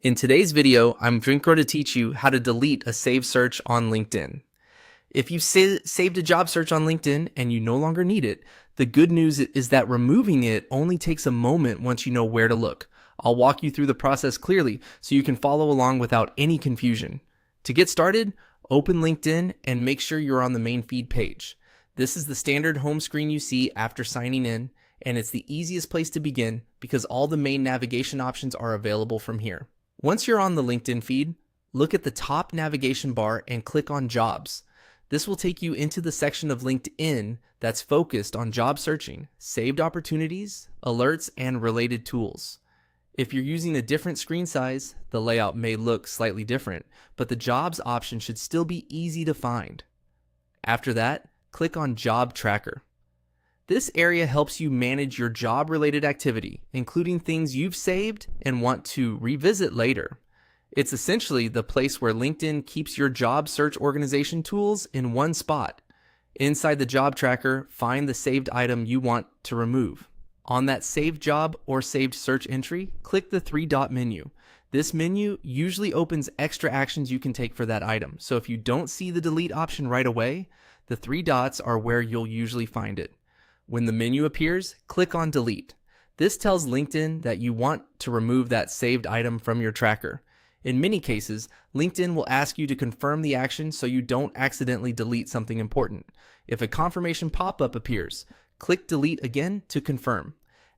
In today's video, I'm going to teach you how to delete a saved search on LinkedIn. If you've saved a job search on LinkedIn and you no longer need it, the good news is that removing it only takes a moment once you know where to look. I'll walk you through the process clearly so you can follow along without any confusion. To get started, open LinkedIn and make sure you're on the main feed page. This is the standard home screen you see after signing in, and it's the easiest place to begin because all the main navigation options are available from here. Once you're on the LinkedIn feed, look at the top navigation bar and click on Jobs. This will take you into the section of LinkedIn that's focused on job searching, saved opportunities, alerts, and related tools. If you're using a different screen size, the layout may look slightly different, but the Jobs option should still be easy to find. After that, click on Job Tracker. This area helps you manage your job-related activity, including things you've saved and want to revisit later. It's essentially the place where LinkedIn keeps your job search organization tools in one spot. Inside the job tracker, find the saved item you want to remove. On that saved job or saved search entry, click the three-dot menu. This menu usually opens extra actions you can take for that item, so if you don't see the delete option right away, the three dots are where you'll usually find it. When the menu appears, click on Delete. This tells LinkedIn that you want to remove that saved item from your tracker. In many cases, LinkedIn will ask you to confirm the action so you don't accidentally delete something important. If a confirmation pop-up appears, click Delete again to confirm.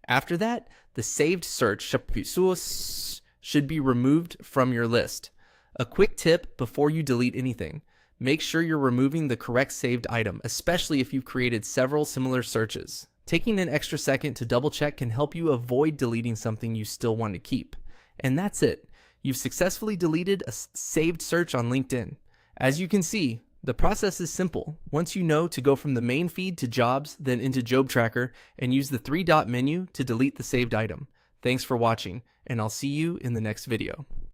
After that, the saved search should be removed from your list. A quick tip before you delete anything: make sure you're removing the correct saved item, especially if you've created several similar searches. Taking an extra second to double check can help you avoid deleting something you still want to keep. And that's it. You've successfully deleted a saved search on LinkedIn. As you can see, the process is simple. Once you know to go from the main feed to Jobs, then into Job Tracker, and use the three-dot menu to delete the saved item. Thanks for watching, and I'll see you in the next video.